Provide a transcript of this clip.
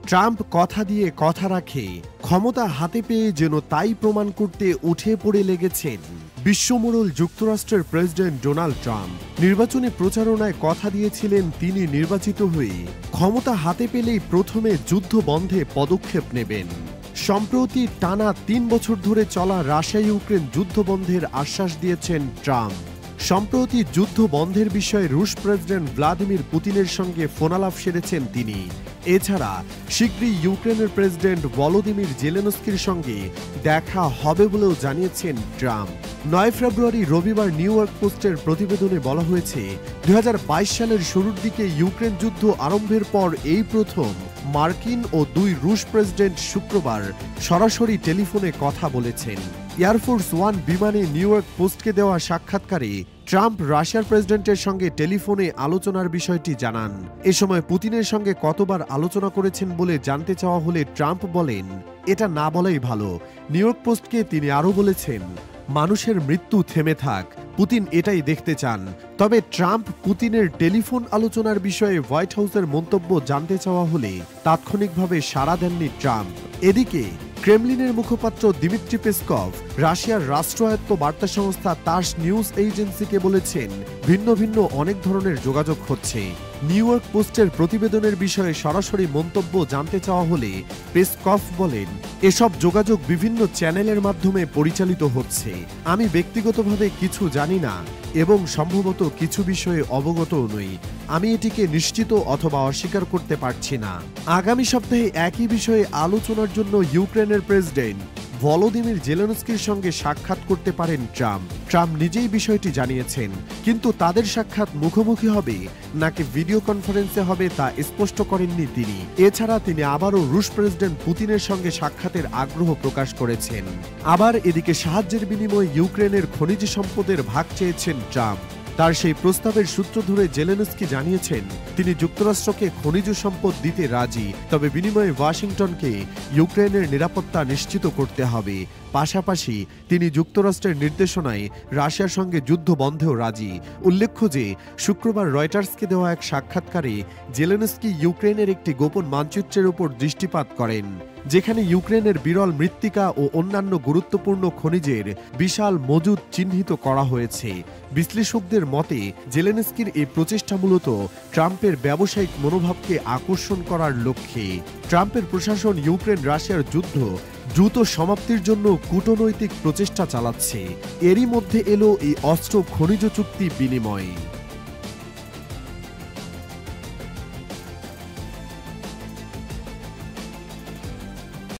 Trump কথা দিয়ে কথা রাখে, ক্ষমতা হাতে পেয়ে যেন তাই প্রমাণ করতে উঠে পড়ে লেগেছেন বিশ্বমোড়ল যুক্তরাষ্ট্রের প্রেসিডেন্ট ডোনাল্ড ট্রাম্প। নির্বাচনী প্রচারণায় কথা দিয়েছিলেন তিনি নির্বাচিত হয়ে ক্ষমতা হাতে পেলেই প্রথমে যুদ্ধ বন্ধে পদক্ষেপ নেবেন। সম্প্রতি টানা ৩ বছর ধরে চলা রাশিয়া ইউক্রেন যুদ্ধ বন্ধের আশ্বাস দিয়েছেন ট্রাম্প। সম্প্রতি যুদ্ধ বন্ধের বিষয়ে রুশ প্রেসিডেন্ট ভ্লাদিমির পুতিনের সঙ্গে ফোনালাপ সেরেছেন তিনি। এছাড়া শীঘ্রই ইউক্রেনের প্রেসিডেন্ট ভলোদিমির জেলেনস্কির সঙ্গে দেখা হবে বলেও জানিয়েছেন ট্রাম্প। ৯ ফেব্রুয়ারি রবিবার নিউ ইয়র্ক পোস্টের প্রতিবেদনে বলা হয়েছে, ২০২২ সালের শুরুর দিকে ইউক্রেন যুদ্ধ আরম্ভের পর এই প্রথম মার্কিন ও ২ রুশ প্রেসিডেন্ট শুক্রবার সরাসরি টেলিফোনে কথা বলেছেন। এয়ারফোর্স ওয়ান বিমানে নিউ ইয়র্ক পোস্টকে দেওয়া সাক্ষাৎকারে ট্রাম্প রাশিয়ার প্রেসিডেন্টের সঙ্গে টেলিফোনে আলোচনার বিষয়টি জানান। এ সময় পুতিনের সঙ্গে কতবার আলোচনা করেছেন বলে জানতে চাওয়া হলে ট্রাম্প বলেন, এটা না বলাই ভালো। নিউ ইয়র্ক পোস্টকে তিনি আরও বলেছেন, মানুষের মৃত্যু থেমে থাক, পুতিন এটাই দেখতে চান। তবে ট্রাম্প পুতিনের টেলিফোন আলোচনার বিষয়ে হোয়াইট হাউসের মন্তব্য জানতে চাওয়া হলে তাৎক্ষণিকভাবে সাড়া দেননি ট্রাম্প। এদিকে ক্রেমলিনের মুখপাত্র দিমিত্রি পেসকভ রাশিয়ার রাষ্ট্রায়ত্ত বার্তা সংস্থা তাস নিউজ এজেন্সিকে বলেছেন, ভিন্ন ভিন্ন অনেক ধরনের যোগাযোগ হচ্ছে। নিউ ইয়র্ক পোস্টের প্রতিবেদনের বিষয়ে সরাসরি মন্তব্য জানতে চাওয়া হলে পেসকভ বলেন, এসব যোগাযোগ বিভিন্ন চ্যানেলের মাধ্যমে পরিচালিত হচ্ছে। আমি ব্যক্তিগতভাবে কিছু জানি না এবং সম্ভবত কিছু বিষয়ে অবগতও নই। আমি এটিকে নিশ্চিত অথবা অস্বীকার করতে পারছি না। আগামী সপ্তাহে একই বিষয়ে আলোচনার জন্য ইউক্রেনের প্রেসিডেন্ট ভলোদিমির জেলেনস্কির সঙ্গে সাক্ষাৎ করতে পারেন ট্রাম্প। ট্রাম্প নিজেই বিষয়টি জানিয়েছেন, কিন্তু তাদের সাক্ষাৎ মুখোমুখি হবে নাকি ভিডিও কনফারেন্সে হবে তা স্পষ্ট করেননি তিনি। এছাড়া তিনি আবারও রুশ প্রেসিডেন্ট পুতিনের সঙ্গে সাক্ষাতের আগ্রহ প্রকাশ করেছেন। আবার এদিকে সাহায্যের বিনিময়ে ইউক্রেনের খনিজ সম্পদের ভাগ চেয়েছেন ট্রাম্প। তার সেই প্রস্তাবের সূত্র ধরে জেলেনস্কি জানিয়েছেন, তিনি যুক্তরাষ্ট্রকে খনিজ সম্পদ দিতে রাজি, তবে বিনিময়ে ওয়াশিংটনকে ইউক্রেনের নিরাপত্তা নিশ্চিত করতে হবে। পাশাপাশি তিনি যুক্তরাষ্ট্রের নির্দেশনায় রাশিয়ার সঙ্গে যুদ্ধ বন্ধেও রাজি। উল্লেখ্য যে শুক্রবার রয়টার্সকে দেওয়া এক সাক্ষাৎকারে জেলেনস্কি ইউক্রেনের একটি গোপন মানচিত্রের উপর দৃষ্টিপাত করেন, যেখানে ইউক্রেনের বিরল মৃত্তিকা ও অন্যান্য গুরুত্বপূর্ণ খনিজের বিশাল মজুদ চিহ্নিত করা হয়েছে। বিশ্লেষকদের মতে জেলেনস্কির এই প্রচেষ্টা মূলত ট্রাম্পের ব্যবসায়িক মনোভাবকে আকর্ষণ করার লক্ষ্যে। ট্রাম্পের প্রশাসন ইউক্রেন রাশিয়ার যুদ্ধ দ্রুত সমাপ্তির জন্য কূটনৈতিক প্রচেষ্টা চালাচ্ছে। এরই মধ্যে এলো এই অস্ত্র খনিজ চুক্তি বিনিময়।